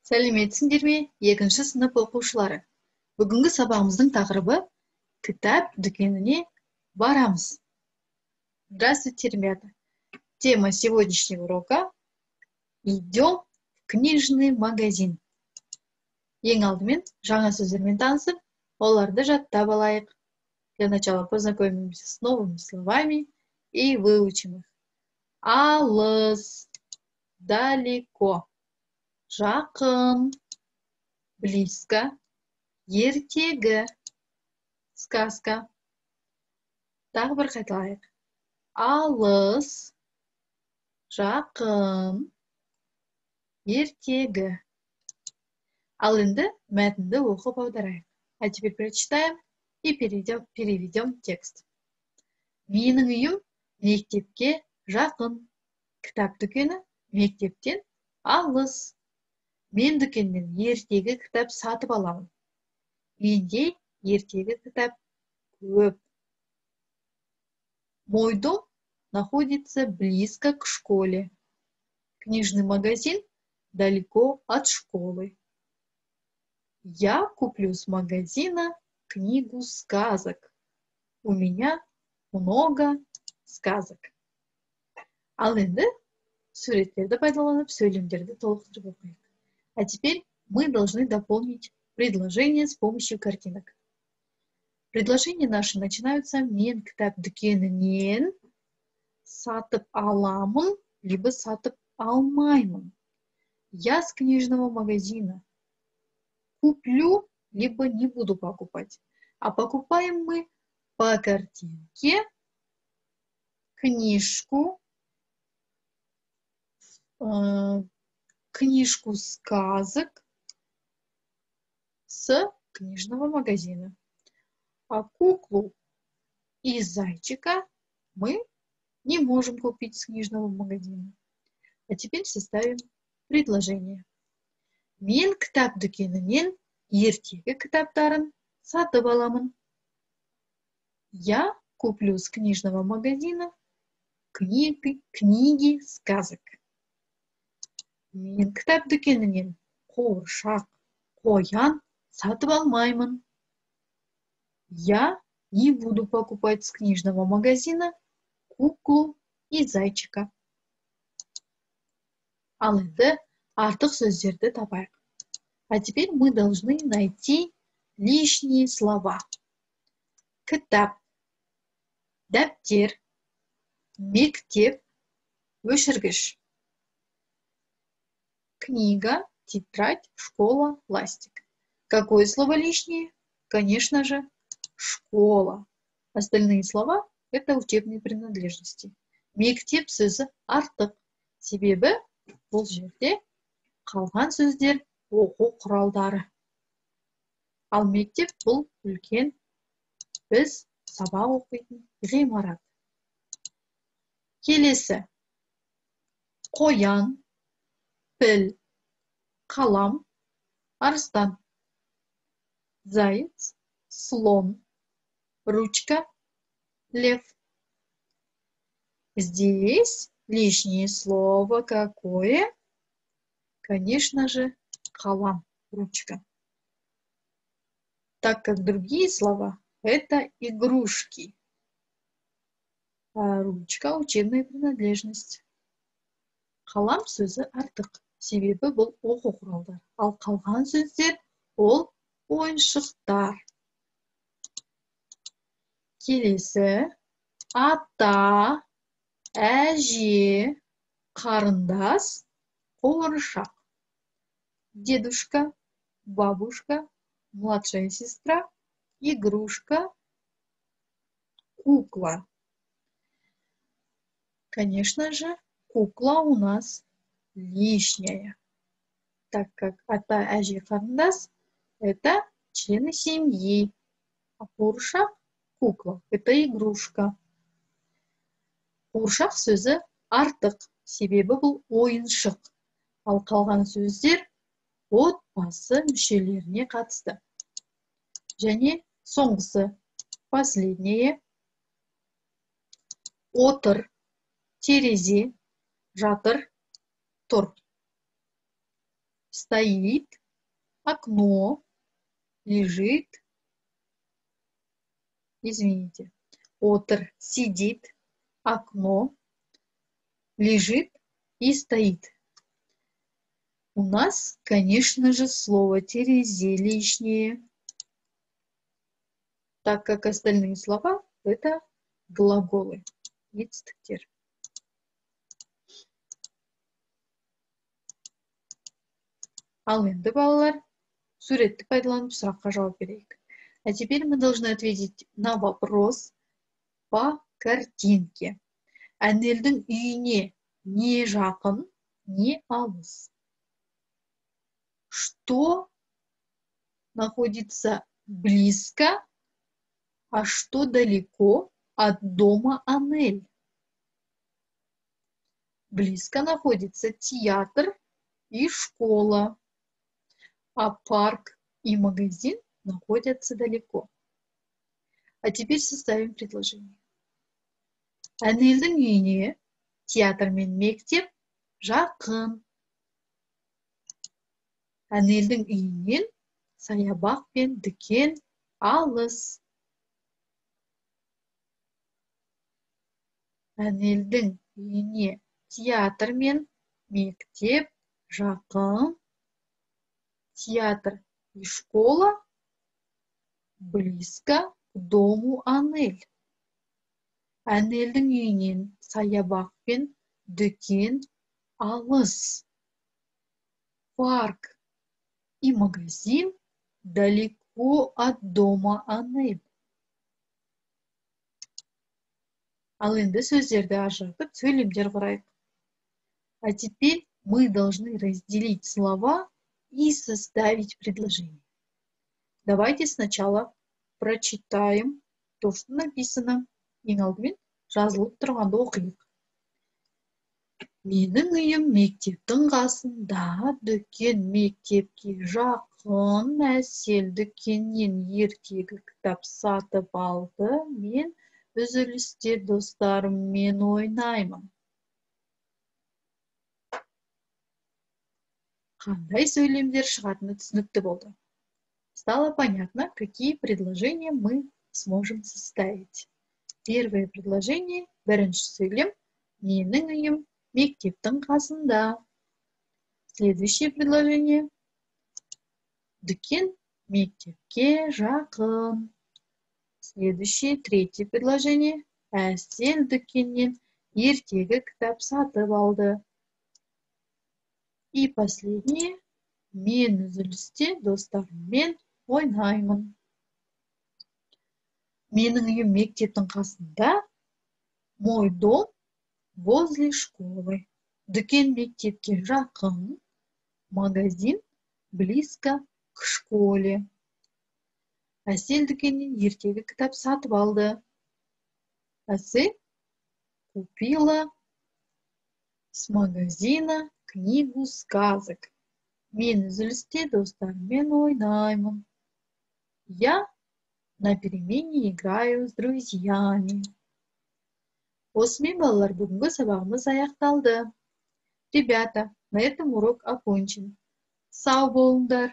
Сәлеметсіңдер ме, екінші сынып оқушылары? Бүгінгі сабағымыздың тақырыбы кітап дүкеніне барамыз. Здравствуйте, ребята. Тема сегодняшнего урока «Идем в книжный магазин». Ең алдымен жаңа сөздермен танысып, оларды жаттап алайық. Для начала познакомимся с новыми словами и выучим их. Алыс, далеко, жақын, близко, ертегі, сказка. Тағы бір қайталайық. Алыс, жақын, ертегі. Ал енді мәтінді оқып аударайық. А теперь прочитаем и переведем текст. Менің үйім мектепке жақын. Кітап дүкені мектептен алыс. Мен дүкеннен ертегі кітап сатып аламын. Менде ертегі кітап көп. Мой дом находится близко к школе. Книжный магазин далеко от школы. Я куплю с магазина книгу сказок. У меня много сказок. Ал енді суреттерді пайдаланып, сөйлемдерді толықтырып оқиық. А теперь мы должны дополнить предложение с помощью картинок. Предложения наши начинаются мен кітап дүкенінен сатып аламын, либо сатып алмаймын. Я с книжного магазина куплю, либо не буду покупать. А покупаем мы по картинке книжку сказок с книжного магазина. А куклу и зайчика мы не можем купить с книжного магазина. А теперь составим предложение. Мен кітап дүкенінен ертегі кітаптарын сатып аламын. Я куплю с книжного магазина книги сказок. Мен кітап дүкенінен қуыршақ, қоян сатып алмаймын. Я не буду покупать с книжного магазина куклу и зайчика. Ал енді артық сөздерді табайық. А теперь мы должны найти лишние слова. Кітап, дәптер, мектеп, өшіргіш. Книга, тетрадь, школа, ластик. Какое слово лишнее? Конечно же, школа. Остальные слова – это учебные принадлежности. Мектеп сөзі артық. Себебі бұл жерде қалған сөздер оқу құралдары. Ал мектеп бұл үлкен біз сабақ оқитын ғимарат. Келесі. Қоян, піл, қалам, арыстан. Заяц, слон, ручка, лев. Здесь лишнее слово какое? Конечно же, қалам, ручка. Так как другие слова – это игрушки. А ручка – учебная принадлежность. Қалам сөзі артық. Себебі бұл оқу құралдар. Ал қалған сөздер ол ойыншықтар. Келесі. Ата, әже, қарындас, қуыршақ. Дедушка, бабушка, младшая сестра, игрушка, кукла. Конечно же, кукла у нас лишняя, так как ата, әже, қарындас – это члены семьи, а қуыршақ, кукла – это игрушка. Қуыршақ сөзі артық, себебі бұл ойыншық. Ал қалған сөздер отбасы мүшелеріне қатысты. Және соңғысы, последнее. Отыр, терезе, жатыр, тұр. стоит, окно, лежит, извините, отыр, сидит, окно, лежит и стоит. У нас, конечно же, слово терезе лишнее, так как остальные слова – это глаголы. Етістіктер. Ал енді, балалар, суретті пайдаланып сұраққа жауап берейік. А теперь мы должны ответить на вопрос по картинке. Әнелдің үйіне не жақын, не алыс. Что находится близко, а что далеко от дома Анель? Близко находится театр и школа, а парк и магазин находятся далеко. А теперь составим предложение. Әнелдің үйіне театр мен мектеп жақын. Әнелдің үйінен саябақ пен дүкен алыс. Әнелдің үйіне театр мен мектеп жақын. Театр и школа близко к дому Анель. Әнелдің үйінен саябақ пен дүкен алыс. Парк и магазин далеко от дома Анель. Ал енді сөздерді ажыратып, сөйлемдер құрайық. А теперь мы должны разделить слова и составить предложение. Давайте сначала прочитаем то, что написано. Ең алдымен жазылып тұрғанды оқиық. Менің үйім мектептің қасында, дүкен мектепке жақын, Әсел дүкеннен ертегі кітап сатып алды, мен үзілісте достарыммен ойнаймын. Қандай сөйлемдер шығатыны түсінікті болды. Стало понятно, какие предложения мы сможем составить. Первое предложение, бірінші сөйлем, менің үйім мектептің қасында. Следующее предложение, дүкен мектепке жақын. Следующее, третье предложение, Әсел дүкеннен ертегі кітап сатып алды. И последнее, мен үзілісте достарыммен ойнаймын. Менің үйім мектептің қасында, мой дом возле школы. Дүкен мектепке жақын, магазин близко к школе. Әсел дүкеннен ертегі кітап сатып алды. Әсел купила с магазина книгу сказок. Мен үзілісте достарыммен ойнаймын. Я на перемене играю с друзьями. Осымен, балалар, бүгінгі сабағымыз аяқталды. Ребята, на этом урок окончен. Сау болыңдар.